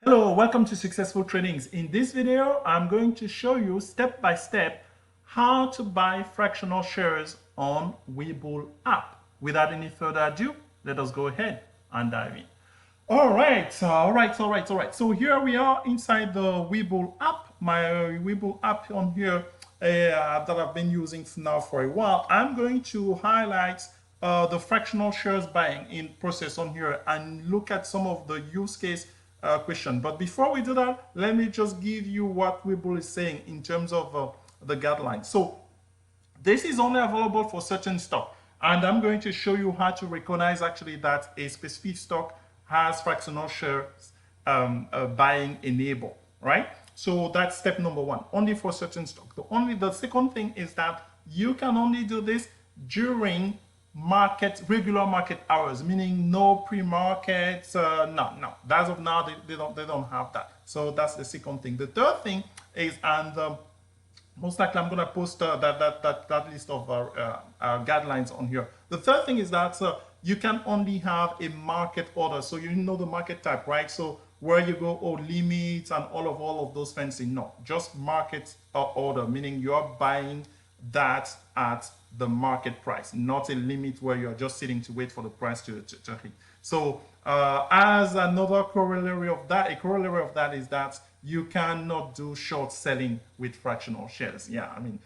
Hello, welcome to Successful Tradings. In this video, I'm going to show you step by step how to buy fractional shares on Webull app. Without any further ado, let us go ahead and dive in. All right. So here we are inside the Webull app, my Webull app on here that I've been using now for a while. I'm going to highlight the fractional shares buying in process on here and look at some of the use case question. But before we do that, let me just give you what Webull is saying in terms of the guidelines. So this is only available for certain stock, and I'm going to show you how to recognize actually that a specific stock has fractional shares buying enabled, right? So that's step number one, only for certain stock. The second thing is that you can only do this during regular market hours, meaning no pre-market. No. As of now, they don't have that. So that's the second thing. The third thing is, and most likely I'm going to post that list of guidelines on here. The third thing is that you can only have a market order. So you know the market type, right? So where you go, limits and all of those fancy. No, just market order, meaning you're buying that at the market price, not a limit where you're just sitting to wait for the price to hit. So as another corollary of that is that you cannot do short selling with fractional shares. Yeah, I mean,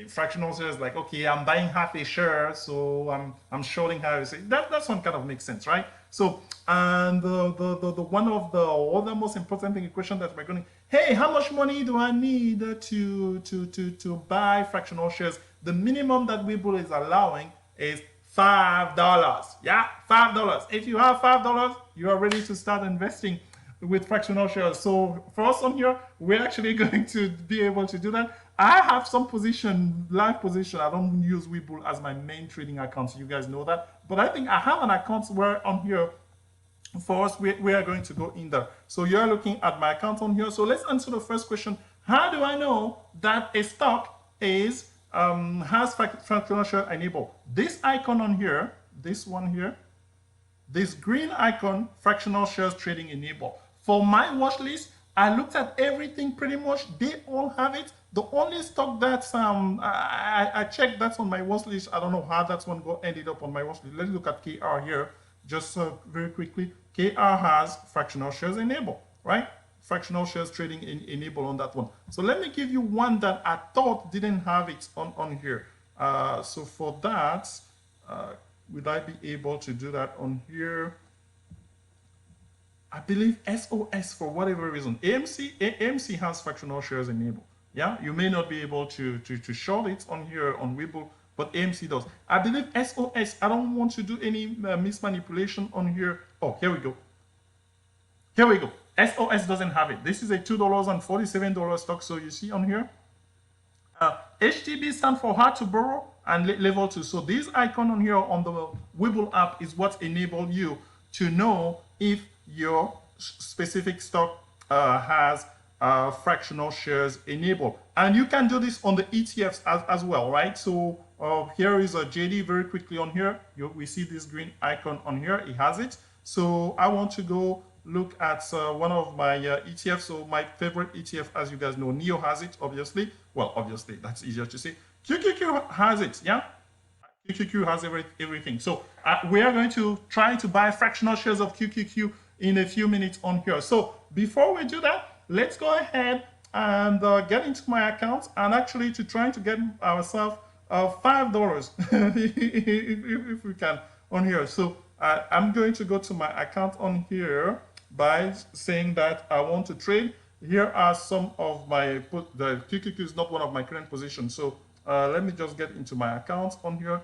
fractional shares, like, okay, I'm buying half a share, so I'm shorting half a share. That one kind of makes sense, right? So, and the one of the other most important thing, question that we're going to, hey, how much money do I need to buy fractional shares? The minimum that Webull is allowing is $5. Yeah, $5. If you have $5, you are ready to start investing with fractional shares. So for us on here, we're actually going to be able to do that. I have some live position. I don't use Webull as my main trading account, so you guys know that. But I think I have an account where on here, for us, we are going to go in there. So you're looking at my account on here. So let's answer the first question. How do I know that a stock is has fractional share enabled? This icon on here, this one here, this green icon, fractional shares trading enabled. For my watch list, I looked at everything pretty much. They all have it. The only stock that's I checked that's on my watch list. I don't know how that's one ended up on my watch list. Let's look at KR here, just very quickly. KR has fractional shares enabled, right? Fractional shares trading enabled on that one. So let me give you one that I thought didn't have it on here. So for that, would I be able to do that on here? I believe SOS, for whatever reason. AMC has fractional shares enabled. Yeah, you may not be able to short it on here on Webull, but AMC does. I believe SOS, I don't want to do any mismanipulation on here. Oh, here we go. Here we go. SOS doesn't have it. This is a $2.47 stock. So you see on here, HTB stands for hard to borrow and level 2. So this icon on here on the Webull app is what enabled you to know if your specific stock has fractional shares enabled. And you can do this on the ETFs as well, right? So here is a JD very quickly on here. We see this green icon on here. It has it. So I want to go look at one of my ETFs. So my favorite ETF, as you guys know, NEO has it, obviously. Well, obviously, that's easier to say. QQQ has it, yeah? QQQ has everything. So we are going to try to buy fractional shares of QQQ in a few minutes on here. So before we do that, let's go ahead and get into my account and actually to try to get ourselves $5 if we can on here. So I'm going to go to my account on here by saying that I want to trade. Here are some of my the QQQ is not one of my current positions. So let me just get into my account on here.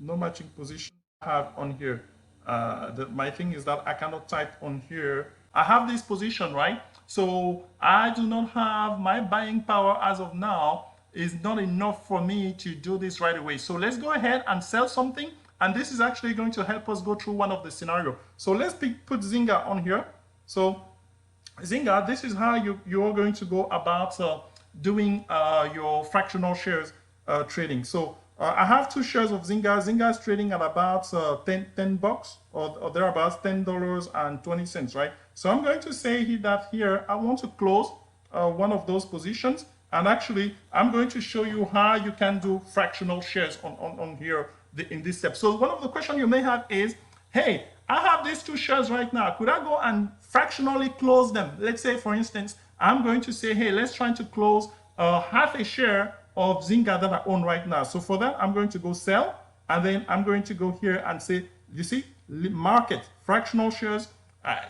No matching position I have on here. My thing is that I cannot type on here. I have this position, right? So I do not have my buying power as of now is not enough for me to do this right away. So let's go ahead and sell something. And this is actually going to help us go through one of the scenario. So let's put Zynga on here. So Zynga, this is how you're going to go about doing your fractional shares trading. So I have 2 shares of Zynga. Zynga is trading at about $10 or thereabouts, $10.20, right? So I'm going to say that here I want to close one of those positions. And actually, I'm going to show you how you can do fractional shares on here in this step. So one of the questions you may have is, hey, I have these 2 shares right now. Could I go and fractionally close them? Let's say, for instance, I'm going to say, hey, let's try to close half a share of Zynga that I own right now. So for that, I'm going to go sell, and then I'm going to go here and say, you see, market, fractional shares.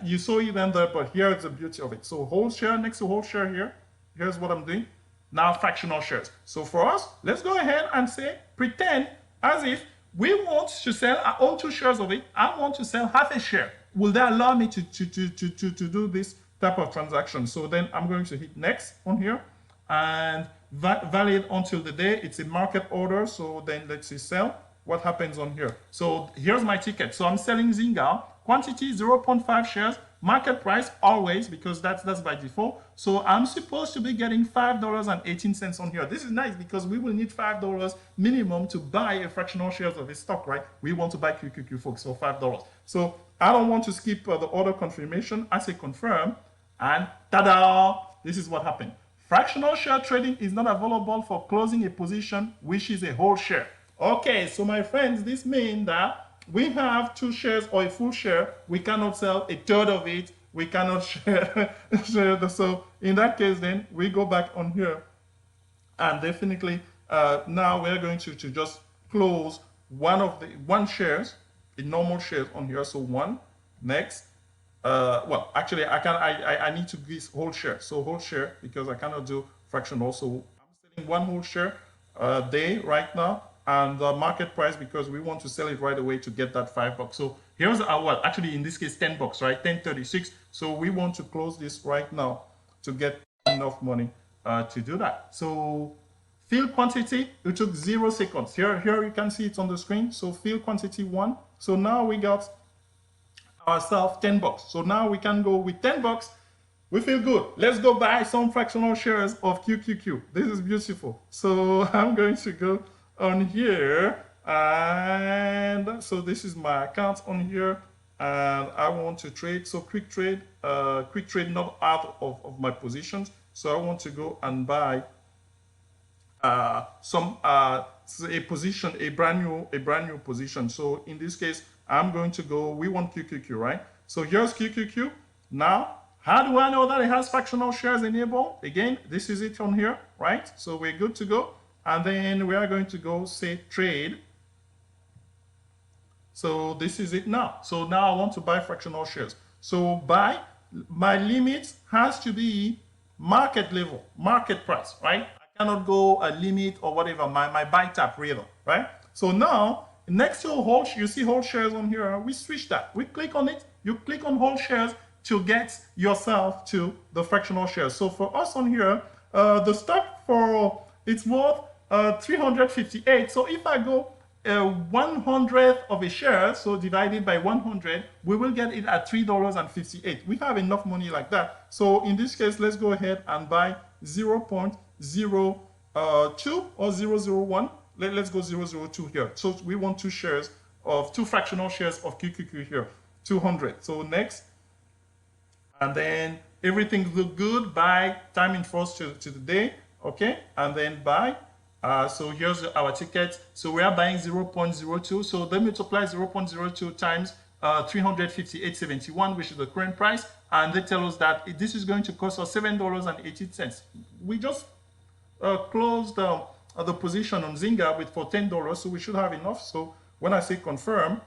You saw it then there, but here is the beauty of it. So whole share next to whole share here. Here's what I'm doing. Now fractional shares. So for us, let's go ahead and say, pretend as if we want to sell, I own 2 shares of it. I want to sell half a share. Will that allow me to do this type of transaction? So then I'm going to hit next on here and valid until the day. It's a market order. So then let's see sell. What happens on here? So here's my ticket. So I'm selling Zynga. Quantity 0.5 shares. Market price always, because that's by default. So I'm supposed to be getting $5.18 on here. This is nice because we will need $5 minimum to buy a fractional shares of a stock, right? We want to buy QQQ, folks, so $5. So I don't want to skip the order confirmation. I say confirm, and ta-da! This is what happened. Fractional share trading is not available for closing a position, which is a whole share. Okay, so my friends, this means that we have 2 shares or a full share. We cannot sell a third of it. We cannot share. So in that case, then we go back on here, and definitely now we're going to just close one shares, a normal shares on here. So 1 next. Well, actually, I need to give whole share. So whole share, because I cannot do fractional. So I'm selling 1 whole share day right now. And the market price, because we want to sell it right away to get that $5. So here's our, well, actually in this case, $10, right? 10.36. So we want to close this right now to get enough money to do that. So fill quantity, it took 0 seconds. Here you can see it on the screen. So fill quantity 1. So now we got ourselves $10. So now we can go with $10. We feel good. Let's go buy some fractional shares of QQQ. This is beautiful. So I'm going to go on here, and so this is my account on here, and I want to trade. So quick trade not out of my positions. So I want to go and buy a position, a brand new position. So in this case, I'm going to go, we want QQQ, right? So here's QQQ. Now, how do I know that it has fractional shares enabled? Again, this is it on here, right? So we're good to go. And then we are going to go say trade. So this is it now. So now I want to buy fractional shares. So buy, my limit has to be market level, market price, right? I cannot go a limit or whatever, my buy tab rather, right? So now next to whole, you see whole shares on here, we switch that. We click on it, you click on whole shares to get yourself to the fractional shares. So for us on here, the stock for, it's worth 358. So if I go 100th of a share, so divided by 100, we will get it at $3.58. We have enough money like that. So in this case, let's go ahead and buy 0.02 or 001. Let's go 002 here. So we want 2 shares of 2 fractional shares of QQQ here, 200. So next, and then everything look good. Buy timing first to the day, okay, and then buy. So here's our ticket. So we are buying 0.02. So they multiply 0.02 times 358.71, which is the current price. And they tell us that this is going to cost us $7.80. We just closed the position on Zynga for $10. So we should have enough. So when I say confirm,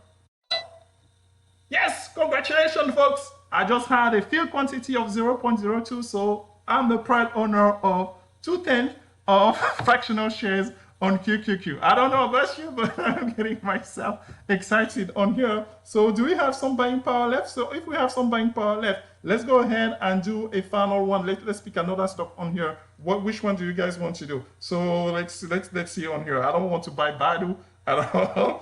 yes, congratulations, folks. I just had a fill quantity of 0.02. So I'm the proud owner of 2/10 of fractional shares on QQQ. I don't know about you, but I'm getting myself excited on here. So do we have some buying power left? So if we have some buying power left, let's go ahead and do a final one. Let's pick another stock on here. Which one do you guys want to do? So let's see on here. I don't want to buy Baidu. I don't know.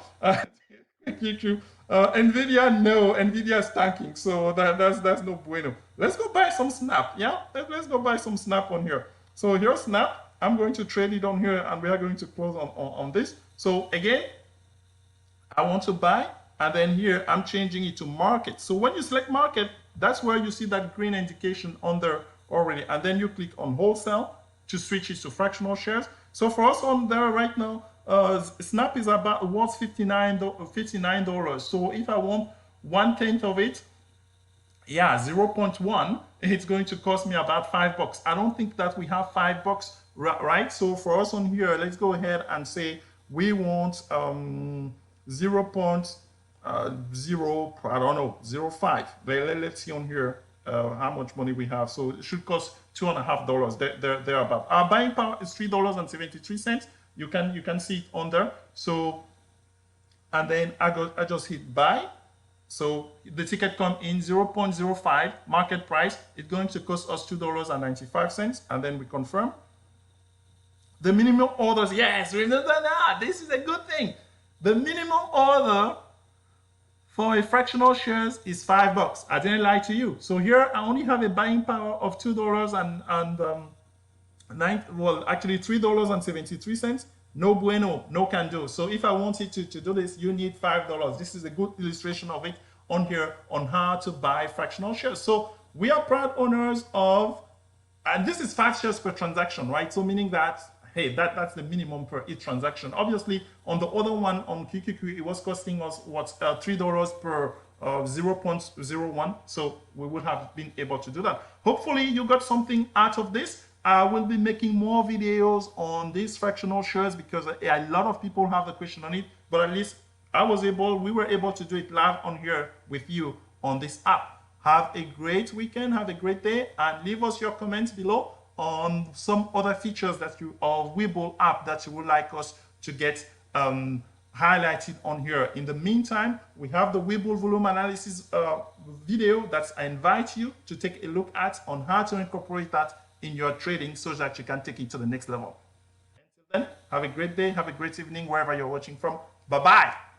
QQQ. Nvidia, no, Nvidia is tanking, so that's no bueno. Let's go buy some Snap. Yeah, let's go buy some Snap on here. So here's Snap. I'm going to trade it on here, and we are going to close on this. So again, I want to buy, and then here I'm changing it to market. So when you select market, that's where you see that green indication on there already. And then you click on wholesale to switch it to fractional shares. So for us on there right now, Snap is about worth $59. So if I want 1/10 of it, yeah, 0.1, it's going to cost me about $5. I don't think that we have $5, right? So for us on here, let's go ahead and say we want 0.0, I don't know, 0.5. Let's see on here how much money we have. So it should cost $2.50. They're about. Our buying power is $3.73. You can see it on there. So, and then I just hit buy. So the ticket come in 0.05 market price. It's going to cost us $2.95, and then we confirm. The minimum orders, yes, remember that. This is a good thing. The minimum order for a fractional shares is $5. I didn't lie to you. So here I only have a buying power of actually $3.73. No bueno, no can do. So if I wanted to do this, you need $5. This is a good illustration of it on here on how to buy fractional shares. So we are proud owners of, and this is 5 shares per transaction, right? So meaning that, hey, that's the minimum per each transaction. Obviously, on the other one on QQQ, it was costing us what, $3 per 0.01. So we would have been able to do that. Hopefully, you got something out of this. I will be making more videos on these fractional shares because a lot of people have the question on it, but at least we were able to do it live on here with you on this app. Have a great weekend, have a great day, and leave us your comments below on some other features that of Webull app that you would like us to get highlighted on here. In the meantime, we have the Webull volume analysis video that I invite you to take a look at on how to incorporate that in your trading so that you can take it to the next level. Until then, have a great day, have a great evening wherever you're watching from. Bye-bye.